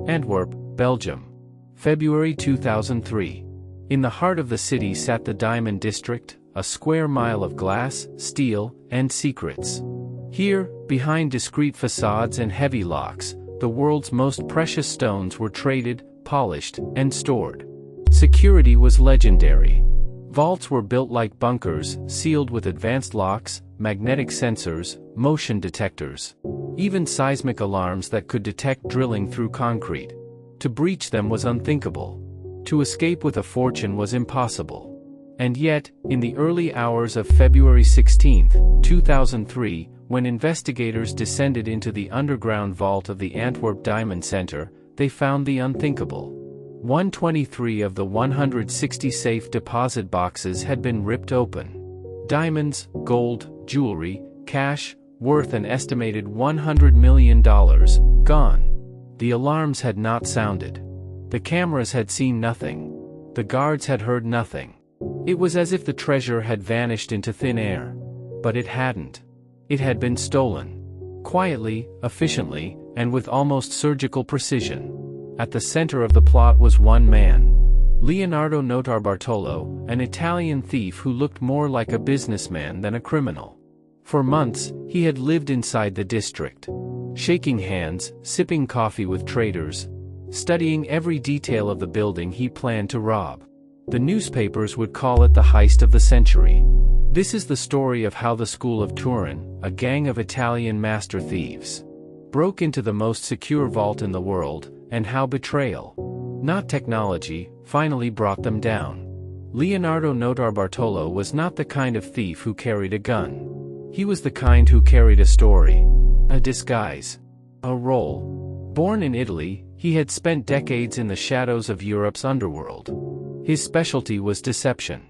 Antwerp, Belgium. February 2003. In the heart of the city sat the Diamond District, a square mile of glass, steel, and secrets. Here, behind discreet facades and heavy locks, the world's most precious stones were traded, polished, and stored. Security was legendary. Vaults were built like bunkers, sealed with advanced locks, magnetic sensors, motion detectors. Even seismic alarms that could detect drilling through concrete. To breach them was unthinkable. To escape with a fortune was impossible. And yet, in the early hours of February 16, 2003, when investigators descended into the underground vault of the Antwerp Diamond Center, they found the unthinkable. 123 of the 160 safe deposit boxes had been ripped open. Diamonds, gold, jewelry, cash, worth an estimated $100 million, gone. The alarms had not sounded. The cameras had seen nothing. The guards had heard nothing. It was as if the treasure had vanished into thin air. But it hadn't. It had been stolen. Quietly, efficiently, and with almost surgical precision. At the center of the plot was one man. Leonardo Notarbartolo, an Italian thief who looked more like a businessman than a criminal. For months, he had lived inside the district. Shaking hands, sipping coffee with traders, studying every detail of the building he planned to rob. The newspapers would call it the heist of the century. This is the story of how the School of Turin, a gang of Italian master thieves, broke into the most secure vault in the world, and how betrayal, not technology, finally brought them down. Leonardo Notarbartolo was not the kind of thief who carried a gun. He was the kind who carried a story, a disguise, a role. Born in Italy, he had spent decades in the shadows of Europe's underworld. His specialty was deception.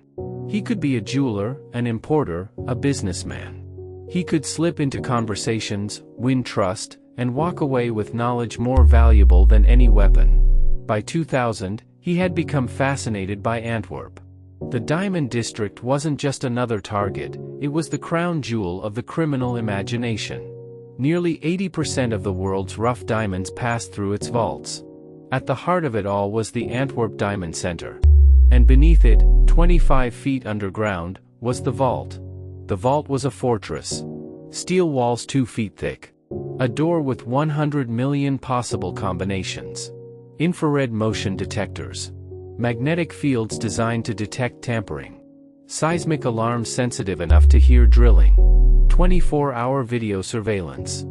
He could be a jeweler, an importer, a businessman. He could slip into conversations, win trust, and walk away with knowledge more valuable than any weapon. By 2000, he had become fascinated by Antwerp. The Diamond District wasn't just another target, it was the crown jewel of the criminal imagination. Nearly 80% of the world's rough diamonds passed through its vaults. At the heart of it all was the Antwerp Diamond Center. And beneath it, 25 feet underground, was the vault. The vault was a fortress. Steel walls 2 feet thick. A door with 100 million possible combinations. Infrared motion detectors. Magnetic fields designed to detect tampering. Seismic alarms sensitive enough to hear drilling. 24-hour video surveillance.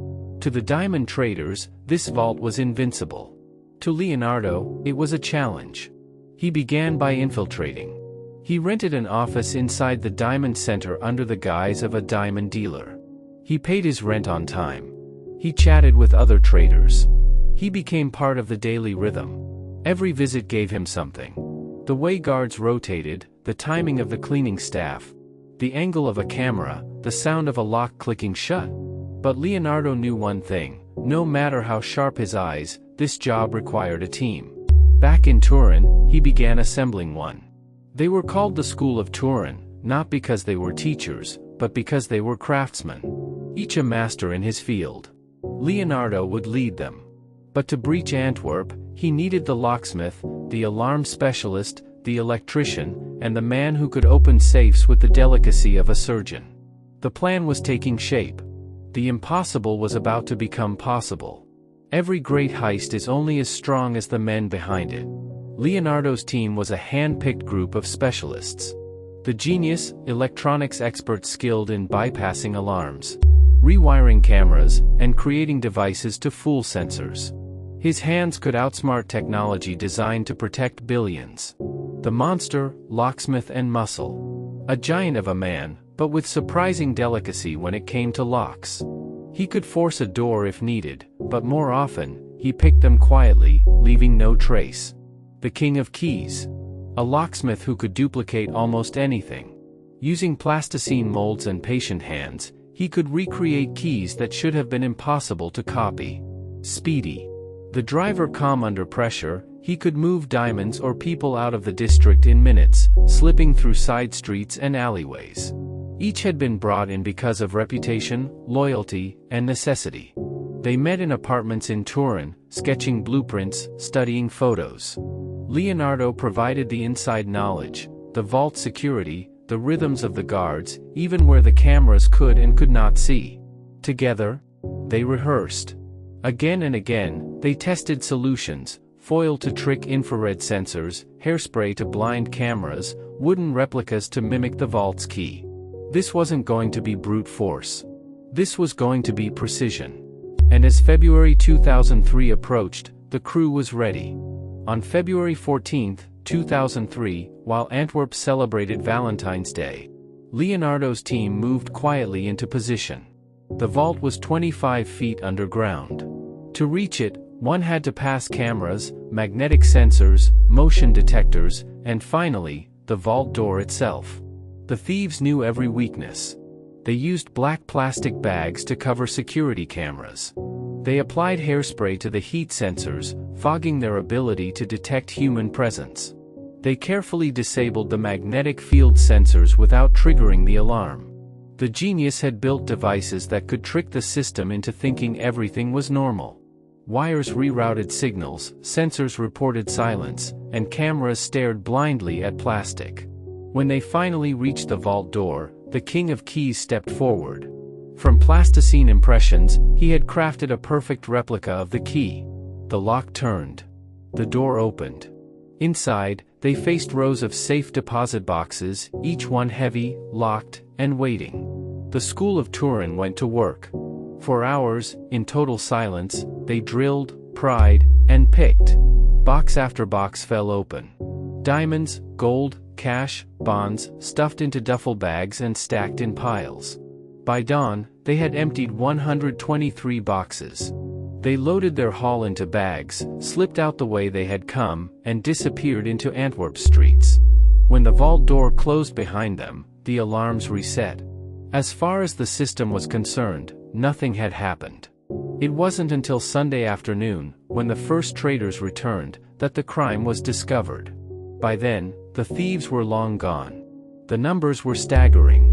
To the diamond traders, this vault was invincible. To Leonardo, it was a challenge. He began by infiltrating. He rented an office inside the Diamond Center under the guise of a diamond dealer. He paid his rent on time. He chatted with other traders. He became part of the daily rhythm. Every visit gave him something. The way guards rotated, the timing of the cleaning staff, the angle of a camera, the sound of a lock clicking shut. But Leonardo knew one thing: no matter how sharp his eyes, this job required a team. Back in Turin, he began assembling one. They were called the School of Turin, not because they were teachers, but because they were craftsmen. Each a master in his field. Leonardo would lead them. But to breach Antwerp, he needed the locksmith, the alarm specialist, the electrician, and the man who could open safes with the delicacy of a surgeon. The plan was taking shape. The impossible was about to become possible. Every great heist is only as strong as the men behind it. Leonardo's team was a hand-picked group of specialists. The genius, electronics experts skilled in bypassing alarms, rewiring cameras, and creating devices to fool sensors. His hands could outsmart technology designed to protect billions. The monster, locksmith and muscle. A giant of a man, but with surprising delicacy when it came to locks. He could force a door if needed, but more often, he picked them quietly, leaving no trace. The king of keys. A locksmith who could duplicate almost anything. Using plasticine molds and patient hands, he could recreate keys that should have been impossible to copy. Speedy. The driver calm under pressure, he could move diamonds or people out of the district in minutes, slipping through side streets and alleyways. Each had been brought in because of reputation, loyalty, and necessity. They met in apartments in Turin, sketching blueprints, studying photos. Leonardo provided the inside knowledge, the vault security, the rhythms of the guards, even where the cameras could and could not see. Together, they rehearsed. Again and again, they tested solutions: foil to trick infrared sensors, hairspray to blind cameras, wooden replicas to mimic the vault's key. This wasn't going to be brute force. This was going to be precision. And as February 2003 approached, the crew was ready. On February 14, 2003, while Antwerp celebrated Valentine's Day, Leonardo's team moved quietly into position. The vault was 25 feet underground. To reach it, one had to pass cameras, magnetic sensors, motion detectors, and finally, the vault door itself. The thieves knew every weakness. They used black plastic bags to cover security cameras. They applied hairspray to the heat sensors, fogging their ability to detect human presence. They carefully disabled the magnetic field sensors without triggering the alarm. The genius had built devices that could trick the system into thinking everything was normal. Wires rerouted signals, sensors reported silence, and cameras stared blindly at plastic. When they finally reached the vault door, the king of keys stepped forward. From plasticine impressions, he had crafted a perfect replica of the key. The lock turned. The door opened. Inside, they faced rows of safe deposit boxes, each one heavy, locked, and waiting. The School of Turin went to work. For hours, in total silence, they drilled, pried, and picked. Box after box fell open. Diamonds, gold, cash, bonds, stuffed into duffel bags and stacked in piles. By dawn, they had emptied 123 boxes. They loaded their haul into bags, slipped out the way they had come, and disappeared into Antwerp's streets. When the vault door closed behind them, the alarms reset. As far as the system was concerned, nothing had happened. It wasn't until Sunday afternoon, when the first traders returned, that the crime was discovered. By then, the thieves were long gone. The numbers were staggering.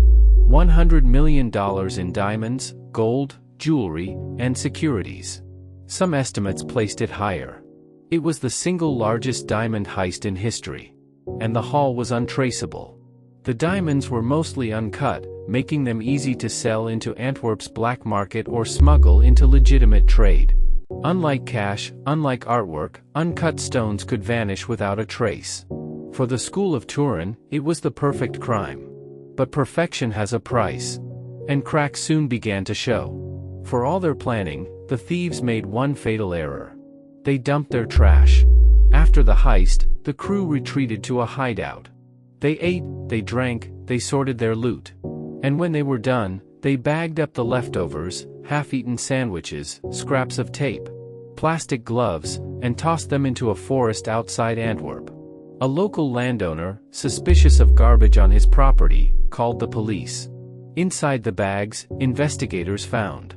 $100 million in diamonds, gold, jewelry, and securities. Some estimates placed it higher. It was the single largest diamond heist in history. And the haul was untraceable. The diamonds were mostly uncut, making them easy to sell into Antwerp's black market or smuggle into legitimate trade. Unlike cash, unlike artwork, uncut stones could vanish without a trace. For the School of Turin, it was the perfect crime. But perfection has a price. And cracks soon began to show. For all their planning, the thieves made one fatal error. They dumped their trash. After the heist, the crew retreated to a hideout. They ate, they drank, they sorted their loot. And when they were done, they bagged up the leftovers, half-eaten sandwiches, scraps of tape, plastic gloves, and tossed them into a forest outside Antwerp. A local landowner, suspicious of garbage on his property, called the police. Inside the bags, investigators found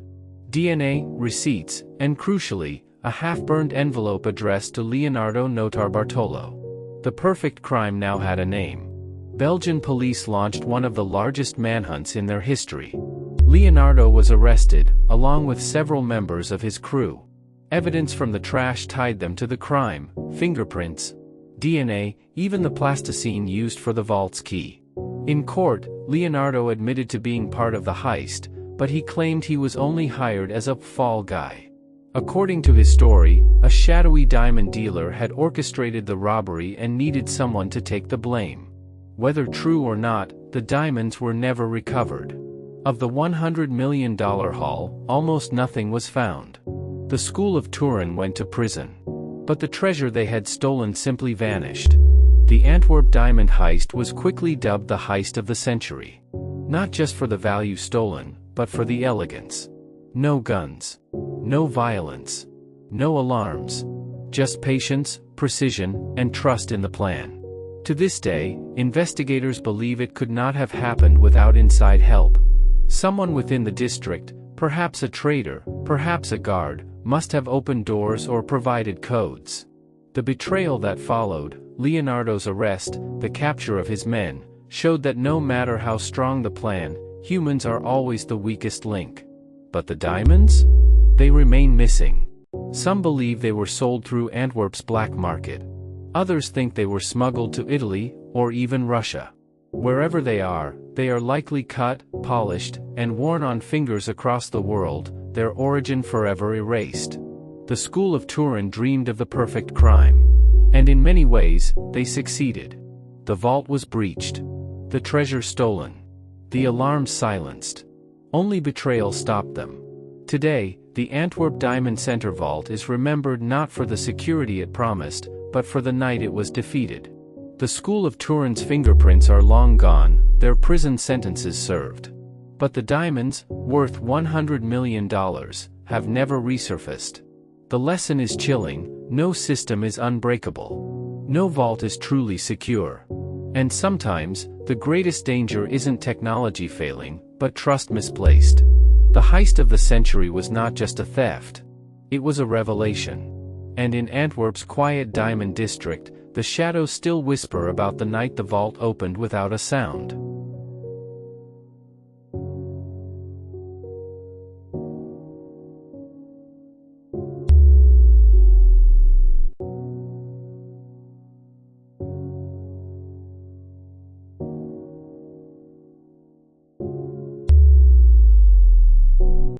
DNA, receipts, and crucially, a half-burned envelope addressed to Leonardo Notarbartolo. The perfect crime now had a name. Belgian police launched one of the largest manhunts in their history. Leonardo was arrested, along with several members of his crew. Evidence from the trash tied them to the crime: fingerprints, DNA, even the plasticine used for the vault's key. In court, Leonardo admitted to being part of the heist, but he claimed he was only hired as a fall guy. According to his story, a shadowy diamond dealer had orchestrated the robbery and needed someone to take the blame. Whether true or not, the diamonds were never recovered. Of the $100 million haul, almost nothing was found. The School of Turin went to prison. But the treasure they had stolen simply vanished. The Antwerp Diamond Heist was quickly dubbed the heist of the century. Not just for the value stolen, but for the elegance. No guns. No violence. No alarms. Just patience, precision, and trust in the plan. To this day, investigators believe it could not have happened without inside help. Someone within the district, perhaps a trader, perhaps a guard, must have opened doors or provided codes. The betrayal that followed, Leonardo's arrest, the capture of his men, showed that no matter how strong the plan, humans are always the weakest link. But the diamonds? they remain missing. Some believe they were sold through Antwerp's black market. Others think they were smuggled to Italy, or even Russia. Wherever they are likely cut, polished, and worn on fingers across the world, their origin forever erased. The School of Turin dreamed of the perfect crime. And in many ways, they succeeded. The vault was breached. The treasure stolen. The alarms silenced. Only betrayal stopped them. Today, the Antwerp Diamond Center vault is remembered not for the security it promised, but for the night it was defeated. The School of Turin's fingerprints are long gone, their prison sentences served. But the diamonds, worth $100 million, have never resurfaced. The lesson is chilling: no system is unbreakable. No vault is truly secure. And sometimes, the greatest danger isn't technology failing, but trust misplaced. The heist of the century was not just a theft. It was a revelation. And in Antwerp's quiet diamond district, the shadows still whisper about the night the vault opened without a sound.